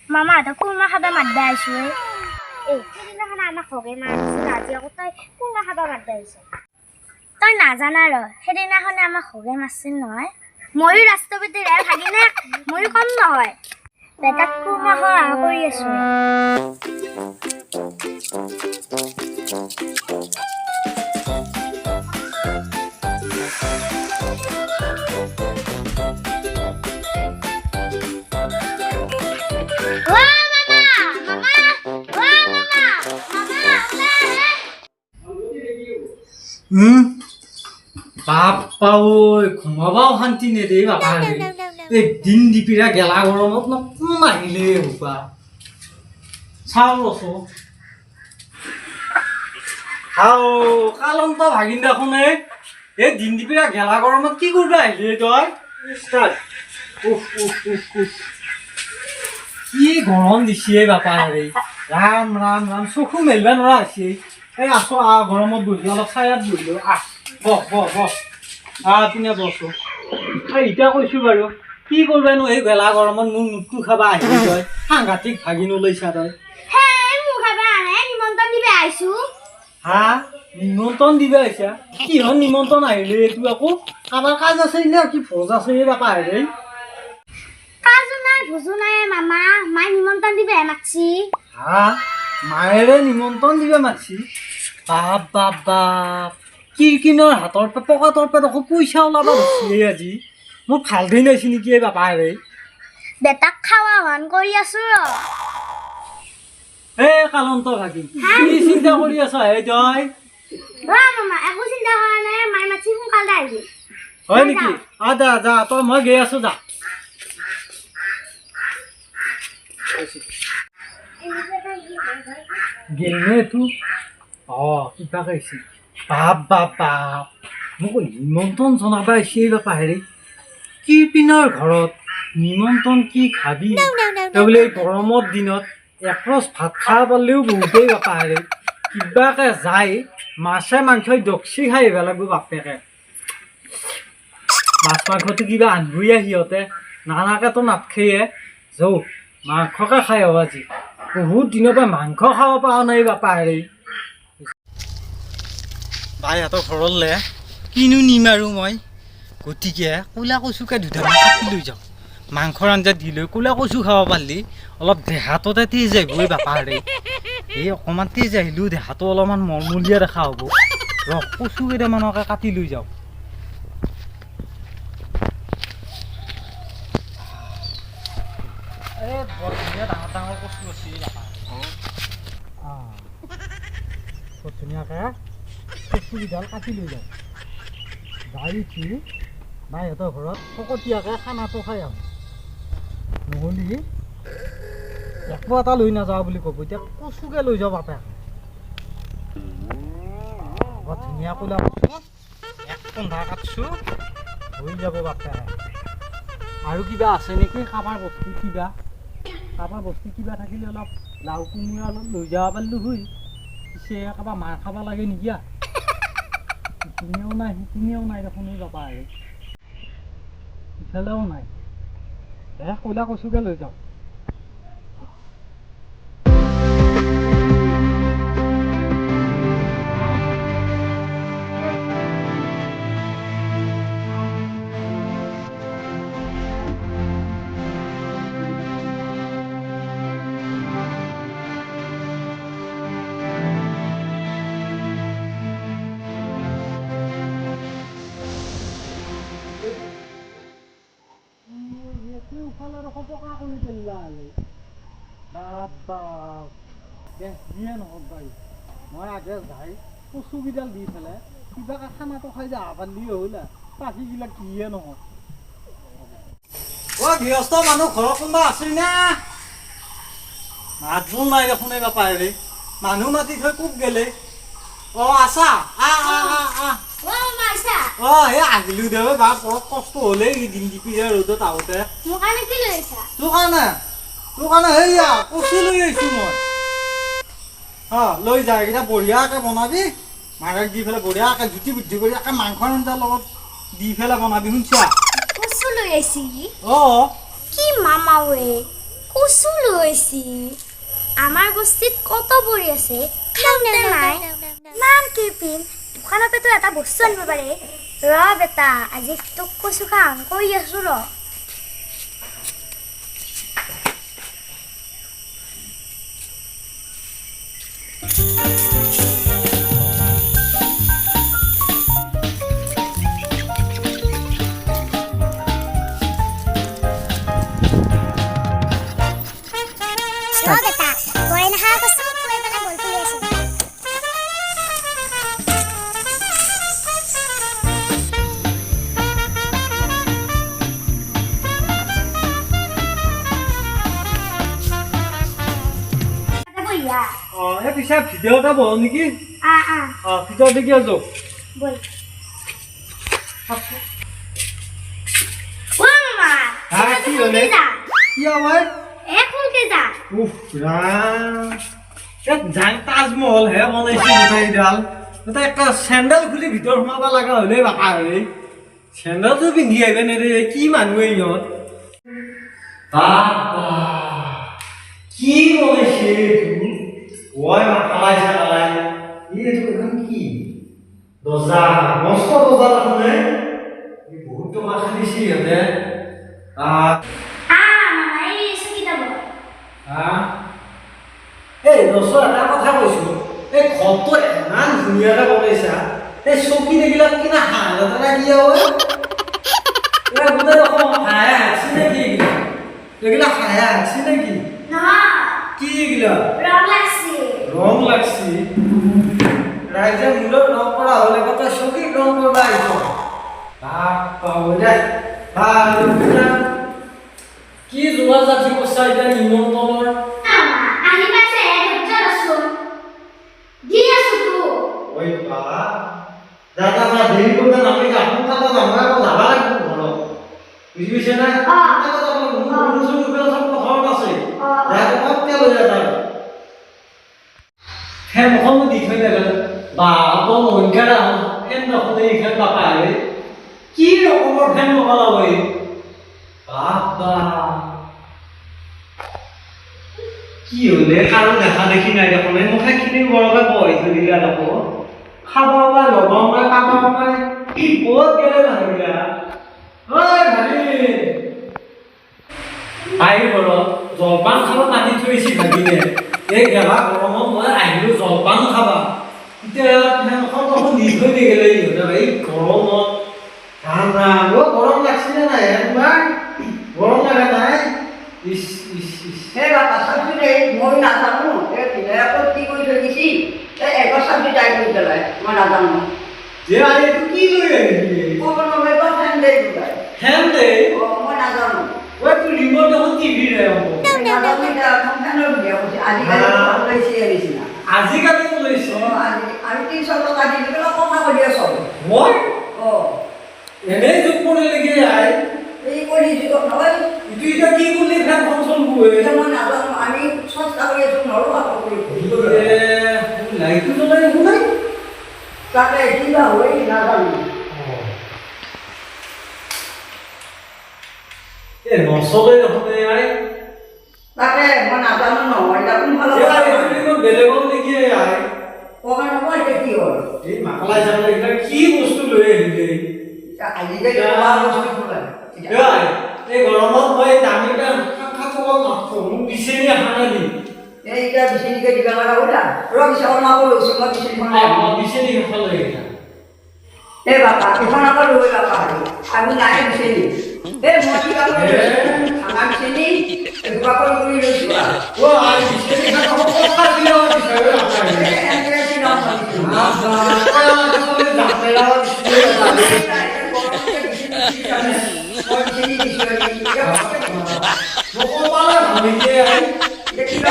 Mama ada kurma haba madda iswe. Sedina khana amak hoge marisi aji ako toy kurma haba madda iswe. Toy najana ro. Sedina khana amak hoge marsin noy. Moyu rastopiti rer hagine moyu kom noy. Betak kurma hoa kori iswe. বাপ্পা ওই ঘুমাবাও শান্তি নেদে বাপা এই দিন দিপিৰা গেলা গৰমত ন কোন আহিলে হোপা চাও ৰচো হাও কালন্ত ভাগিন দেখোনে এই দিন দিপিৰা গেলা গৰমত কি কৰিবা আহিলে তই কি গৰম দিছে বাপা ৰাম ৰাম ৰাম চকু মেলিব নোৱাৰা হৈছে এই আছো গৰমত বহি অলপ ছায়াত বহিলো বহ পিনে বসো এতিয়া কৈছো বাৰু কি কৰিবানো এই গেলা গৰমত মোক নুটু খাবা আহিলি তই সাংঘাতিক ভাগিন ওলাইছা তই নিমন্ত্ৰণ দিবা আহিছা কিহৰ নিমন্ত্ৰণ আহিলে এইটো আকৌ কাৰোবাৰ কাজ আছে নে কি ভোজ আছে বাপা আহিলে মায়েৰে নিমন্ত্ৰণ দিবা মাতছি বাপ বাপ বাপ কিৰকিনৰ হাতৰ পে পকেটৰ পে দেখো পইচা ওলাবা ধৰিছে আজি মোক ভাল দিন হৈছে নেকি এই বাপা ৰে বেটাক খাৱা মান কৰি আছো এ কালন্ত ভাগি কি চিন্তা কৰি আছ হে তই মামা একো চিন্তা কৰা নাই মাই মাছি সোনকালে আহিবি হয় নেকি যা যা তই মই গৈ আছো যা গেলে তো কিবা কৈছি বাপ বাপ বাপ মোক নিমন্ত্ৰণ জনাবা আহিছে বাপা হেৰি কিৰপিনৰ ঘৰত নিমন্ত্ৰণ কি খাবি বোলে গৰমৰ দিনত একৰছ ভাত খাব পাৰিলেও বহুতেই বাপা হেৰি কিবাকে যায় মাছে মাংসই দকচি খাই আহিব লাগিব বাপেকে মাছ মাংসটো কিবা আনবই সিহঁতে নানাকেতো নাখায়ে যৌ মাংসকে খাই হ'ব আজি বহুত দিনৰ পৰা মাংস খাব পৰা নাই বাপা হেৰি বাইহঁতৰ ঘৰলৈ কিনো নিম আৰু মই গতিকে ক'লা কচুকে দুটামান কাটি লৈ যাওঁ মাংসৰ আঞ্জা দি লৈ ক'লা কচু খাব পাৰিলি অলপ দেহাটোতে তেজ আহিব এই বাপা হেৰি এই অকণমান তেজ আহিলেও দেহাটো অলপমান মলমলীয়া দেখা হ'ব ৰস কচু কেইটামানকে কাটি লৈ যাওঁ এই বৰ ধুনীয়া ডাঙৰ ডাঙৰ কচু আছে বাপা বৰ ধুনীয়াকৈ কচুকেইডাল কাটি লৈ যাওঁ যাই উঠি বাইহঁতৰ ঘৰত ফকতীয়াকৈ খানাটো খাই আহোঁ নহ'লে একো এটা লৈ নাযাওঁ বুলি ক'ব এতিয়া কচুকে লৈ যাওঁ বাপে বৰ ধুনীয়া ক'লা কচু এক পন্ধা কাটছোঁ হৈ যাব বাপে আৰু কিবা আছে নেকি কাবাৰ বস্তু কিবা থাকিলে অলপ লাও কোমোৰা অলপ লৈ যাব পাৰিলোঁ হয় পিছে কাৰোবাৰ মাৰ খাব লাগে নেকি সিপিনেও নাই দেখোন বাপা আহে ইফালেও নাই ক'লা কচুকে লৈ যাওঁ যিয়ে নহওক গাড়ী মই আগে যাই কচুকেইডাল দি পেলাই কিবাকে খানাটো খাই যাব পাৰিলি হ'ল বাকীবিলাক যিয়ে নহওক গৃহস্থ মানুহ ঘৰৰ কোনোবা আছিল না মাতবোল নাই দেখোন এই বাপা হেৰি মানুহ মাতি থৈ কোক গেলে অ আছা অ এই আহিলো দে বা বৰ কষ্ট হ'লে এই দিন দিপিৰে ৰ'দত আহোঁতে তোৰ কাৰণে সেয়া কচু লৈ আহিছোঁ মই লৈ যায় এইকেইটা বঢ়িয়াকৈ বনাবি মাৰাক দি পেলাই বঢ়িয়াকৈ জুতি বুদ্ধি কৰি একে মাংস আঞ্জাৰ লগত দি পেলাই বনাবি শুনছা কচু লৈ আহিছি অ কি মামাৱে কচু লৈ আহিছি আমাৰ বস্তিত কত পৰি আছে খাওঁতে নাই ইমান কিপিন দোকানৰ পেটো এটা বস্তু আনিব পাৰে ৰ বেটা আজি তোক কচু খাম কৈ আছো ৰ এই পিছে ভিডিঅ' এটা বনাওঁ নেকি ভিডিঅ' দেখি আছো কি হ'লে কি হয় তাজমহল হে বনাইছে গোটাইডাল তাতে একটা চেণ্ডেল খুলি ভিতৰত সোমাব লগা হ'লে বাপা হ'লে চেণ্ডেলটো পিন্ধি আহিব নেৰে কি মানুহ ইহঁত কি বনাইছে ওই মাথালাই চালাই এইটো এখন কি দৰ্জা মস্ত দৰ্জা দেখোনে বহুত টকা খালিছে ইহঁতে এই দৰ্শক এটা কথা কৈছো এই ঘৰটো ইমান ধুনীয়াকৈ বনাইছা এই চকী দেখিলা কিনা হাঁহ এটা কি হয় গোটেই দেখোন হাঁহে হাঁচি নেকি এইগিলা হাঁহে হাঁচি নেকি কি এগুলা রং লাগছি রাইজে মূলত রং করা হলে কত সখী রং করবা কি জোগাৰ জাতি কৈছা এতিয়া নিমন্ত্ৰণৰ ঐ বা দাদা না দেৰি কৰিলে নামি আপন কাটা নামা যাব লাগিব ঘৰত বুজি পাইছে না ফেন এখন দি থৈ দিলে বা বৰ মহিলা ফেন নখনে এইখান নাপায় কি ৰকমৰ ফেন লগাব বাবা কি হলে কাৰো দেখা দেখি নাই দেখোন মোক সেইখিনি বৰকে বহি থৈ দিলে দেখোন খাব নাই লগাও নাই কাটাও নাই ক'ত গেলে মানুহবিলাক ঐ ভাবি আহি ঘৰত জলপান খাব মাতি থৈছি ভাবিনে এই গেলা গৰমত মই আহিলো জলপান খাবা এতিয়া ফেনখন দেখোন দি থৈ দি গেলে ইহঁতে এই গৰমত ৰাম ৰাম গৰম লাগছিলে নাই তোমাৰ গৰম লাগা নাই ইস ইস ইস সেই বাটা চব্জি মই নাজানো এই দিনে ক'ত কি কৰি থৈ দিছি এই এগৰ চব্জি টাই কৰি পেলাই মই নাজানো যে আই এইটো কি লৈ আহিলি ফেন দে ফেন দে মই নাজানো ওই তুই রিমোট দেখোন টিভি রে আজিকালি লৈছে আমি 300 টকা দি পেলাই কথা কৰি আছো মই এনেই যুগ কৰিলে কি আই এই কৰি যুগ নহয় তুই এটা কি কৰলি ফ্যান কনসোল বুয়ে মই নাজানো আমি সস্তা কৰি আছো নৰো কথা কৰি লাইটটো জ্বলাই দেখোন নাই তাকে কিবা হয় নাজানো এ নচলে দেখোন আই তাকে মই নাজানো নহয় এটা কোন ভালো বেলেগত নেকি আই কখন মই কি হ'ল এই মাকলাই জানলে কি বস্তু লৈ আহিলে আজিকালি বস্তু খোলা এই গৰমত মই দামীটা খাব নাথো মোক বিচেৰি হানা দি এইটা বিচেৰিকে দিবা লাগা ওলা ৰ বিচেৰি মাব লৈছো মই বিচেৰিখন বিচেৰি খালে এটা এই বাবা এখন আকৌ লৈ বাবা আমি নাই বিচেৰি এই মই কি কাম খানা বিচেৰি একবা কৰি লৈছো ও আই বিচেৰি খাব কথা দিও বিচেৰি আপাই এনে কি নাম ভাবিছো মোকো পালে ভাবিছে আই কিবা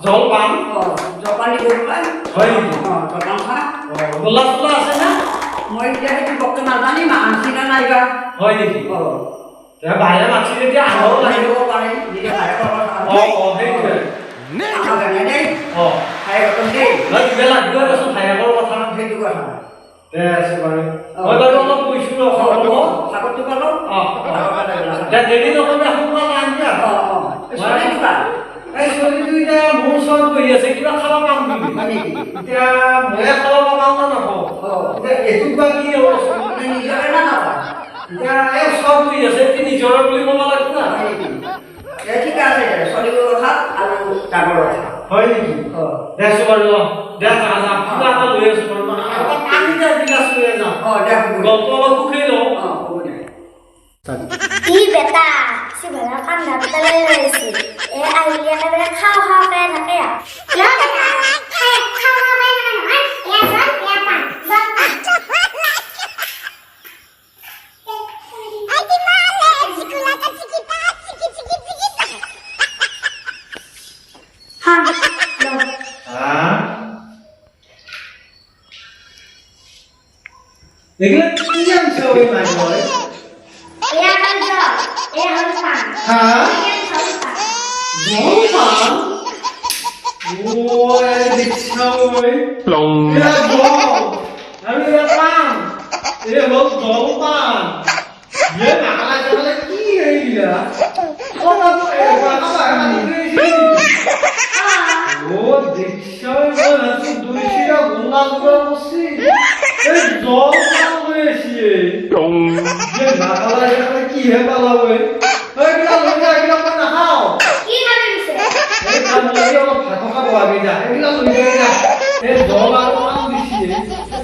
জলপান জলপান দিব হয় নেকি জলপান খা গোলা চোলা আছে না মই এতিয়া সেইটো বক্ত নাজানিম আনচিনা নাইবা হয় নেকি বাহিৰে মাছি যেতিয়া আহব লাগিব পাৰে নিজে খাই সেইটোৱে দেই খাই খতম দেই কিবা লাগিব দেচোন খাইকৰ কথা সেইটো কথা আছে বাৰু মই বাৰু অলপ কৈছোঁ চাকতটো পালো দেৰি নকৰিলে সোনকালে আনিবা এই ছোৱালীটো এতিয়া মোৰ ওচৰত বহি আছে কিবা খাব পাম নেকি এতিয়া ময়ে খাব পাম না নাপাওঁ এতিয়া এইটোত বা কি হ'ব নিজৰে না নাপায় এতিয়া এই ওচৰত বহি আছে এতিয়া নিজৰে বুলি ক'ব লাগিব না ঠিক আছে ছোৱালীৰ কথা আৰু ডাঙৰ কথা হয় নেকি দেছো বাৰু দে যা কিবা এটা লৈ আছো বাৰু পানী দিয়া গিলাচ লৈ যাওঁ গল্প অলপ সুখেই লওঁ ই বেটা সিবালা কান্দা পেটালে ৰৈছে এ আহিলে একেবাৰে খাও খাও কে থাকে কিয় বেটা খাও খাও কে নহয় এ জল এ পান জল পান আই দি মালে জিকুলা কা চিকিটা চিকি হ্যাঁ এগুলা কি আনছ ওই মাই বয় কি হে পালাবে এইগিলা লৈ যা এইগিলা মই নাখাওঁ কি খাবি পিছে এই কাম লৈ অলপ ভাত খাব আগে যা এইগিলা লৈ যা এই জল আৰু পান দিছি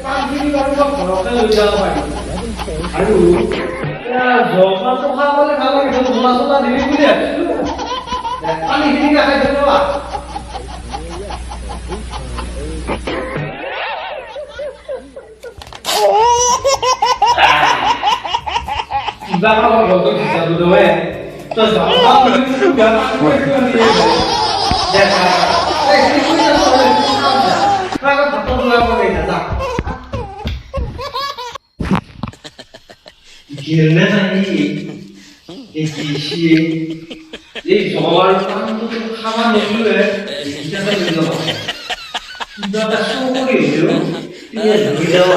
পানখিনি বাৰু ঘৰতে লৈ যাব পাৰি আৰু জলপানটো খাবলৈ ভাল লাগে গোলা চোলা দিবি বুলি ভাবিছিলোঁ পানীখিনি নাখাই থবা কিবা কামৰ ঘৰটো হিচাপ দেৱে তই জলপান বুলি কিবা কাম দেখা গিরনে জানি এই জল পানটো খাওয়া নগলে এটা তো নিল না দাদা সঙ্গে দিও দিয়ে ধুই দাও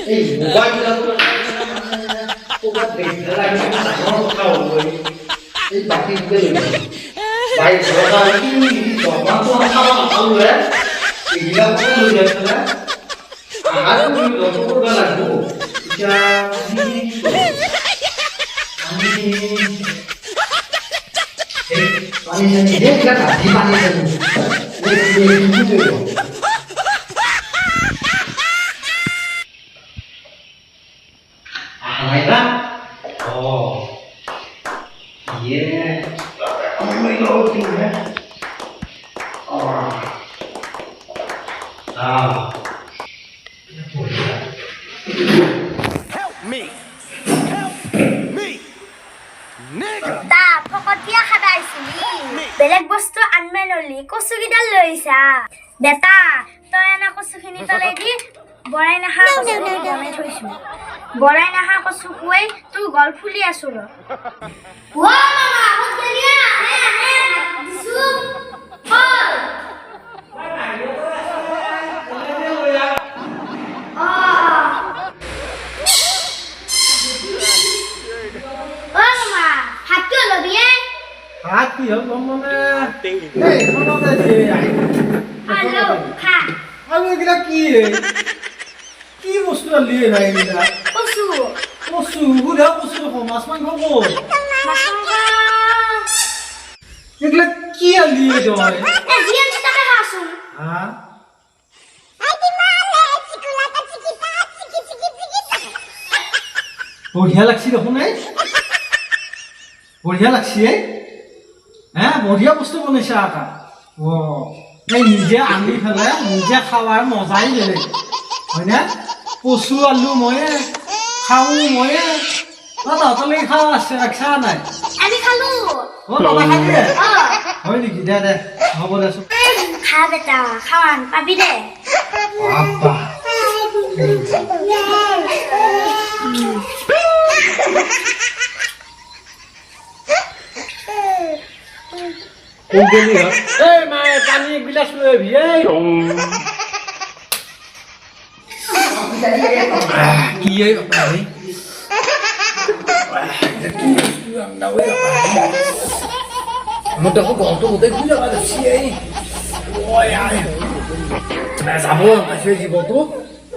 এই মোবাইলটা ওটা দেখতে লাগে খাও বই এই বাকি দিলে ভাই ঘরটা কি জমা তো খাওয়া ভালো এগুলা কোন লই যাচ্ছে না আর তুমি যত করবা লাগবো এটা আমি এই পানি জানি দেখলা কাটি পানি জানি আলাইলা ও ये मैं लोग है और help me nigga তা ফকতিয়া খাবাইছিলি বেলেগ বস্তু আনমে ললি কচু গিডাল লৈছা বেটা তই এনা কচুখিনি তলে দি বৰাই নাহা কচু বনাই থৈছো বৰাই নাহা কচু খুৱাই তোৰ গল ফুলি আছো ৰ ও মামা হত গলিয়া হে দিছু কল হাত কি হল মানে এই কোনটা যে হ্যালো খা আমি এগুলা কি বস্তু লিয়ে ভাই এগুলা কচু কচু গুড়া কচু মাছ মাংস কর মাছঙ্গা এগুলা কি লিয়ে যায় এ জিয়ান টাকা হা বঢ়িয়া লাগছি দেখোন বঢ়িয়া লাগছি হ্যাঁ বঢ়িয়া বস্তু বনাইছা এটা এই নিজে আনি পেলাই নিজে খাৱাৰ মজাই বেলেগ হয়নে কচু আলু ময়ে খাওঁ ময়ে তহঁতলৈকে খাওঁ আছে ৰাখছা নাই আমি খালো তহঁতে খালি হয় নেকি দে দে হ'ব দেচোন খা বেটা খাৱান পাবি দে বাবা কোন গেলি এই মায়ে পানী এক গিলাচ লৈ আহিবি কি বাবা মই দেখো ঘৰটো গোটেই ঘূৰি যাব লাগছি যাব পাইছে জীৱটো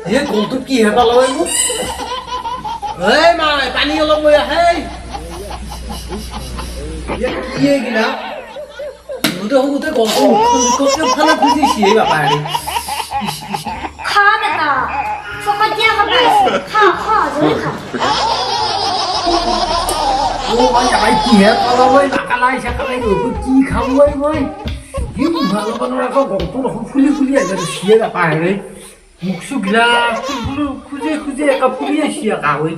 এই গলটোত কি হেঁপা লয় মোক এই মাই পানী অলপ লৈ আহে কি এইগিলা মই দেখো গোটেই গলটো ফালে খুজিছি বাবা খা বেটা ফকত দিয়া খাব আছে খা খা জলদি খা কি হেঁপা লয় নাকালাই চাকালাই কি খাম মই কিন্তু ভাল পানৰ আকৌ গলটো দেখোন ফুলি ফুলি আহিছে চিয়ে বাপা হেৰে মুখ চুগিলা খুজে খুজে একা ফুলি আহিছি একা হৈ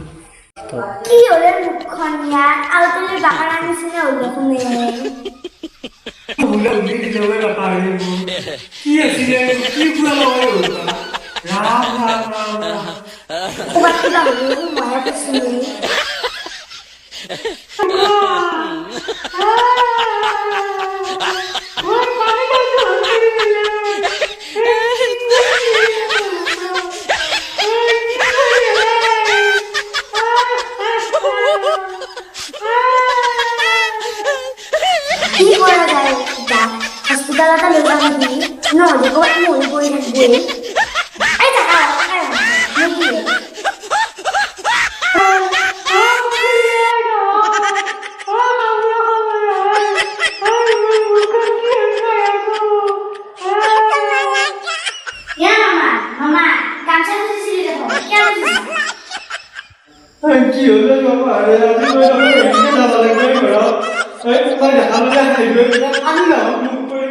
কি হলে মুখখন ইয়াৰ আৰু তুমি বাকাৰ নিচিনা হৈ দেখোনে কি আছিলে কি পুৰা লগাই ৰাম ৰাম ৰাম ৰাম ক'ৰবাত কিবা হ'লেও ময়ে কৈছিলোঁ কি কৰা যায় এতিয়া হস্পিটেলতে লৈ যাম নেকি নহ'লে ক'ৰবাত মৰি পৰি থাকিবই এই থাকা নেকি কি হলে বাবা আমি না মুখ করে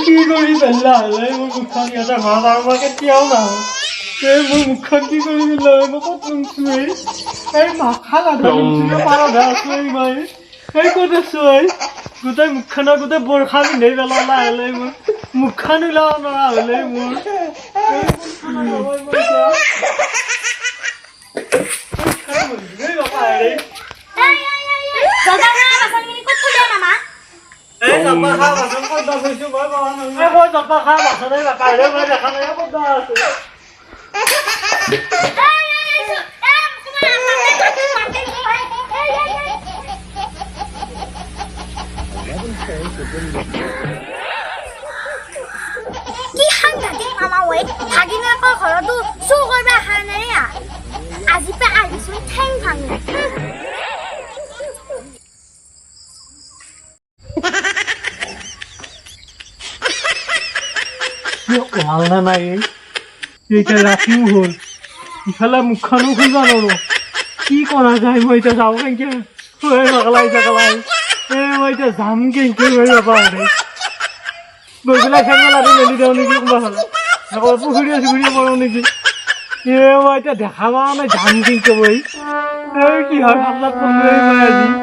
কি কৰি পেলা হলে মোৰ মুখখন সিহঁতে ঘৰ আমাৰ কেতিয়াও নাহো মোৰ মুখখন কি কৰি পেলা মই ক'ত নুচুৱেই এই মাথা নাথাকিব পাৰা আছো মাই এই ক'ত আছো গোটেই মুখখনৰ গোটেই বৰষা পিন্ধাই পেলালা হলে মোৰ মুখখন ওলাব নোৱাৰা হলে মোৰ কি সাংঘাতিক মামা ঐ ভাগিনীয়েকৰ ঘৰতো চুৰ কৰিব অহা নাই আজি পৰা আহিছোন ঠেং ভাঙি ভাল নাই এতিয়া ৰাতিও হ'ল ইফালে মুখখনো খুলিব নোৱাৰো কি কৰা যায় মই এতিয়া যাওঁ কেনেকে জাকলাই মই এতিয়া যাম কেনেকে পাপা গৈ পেলাই খেলা লাডু মেলি দিওঁ নেকি কোনোবা হ'লে আকৌ পুখুৰীয়ে চুখুৰীয়ে পৰোঁ নেকি মই এতিয়া দেখা পোৱা নাই যাম কেনেকে মই কি হয় ভাল লাগ মই আজি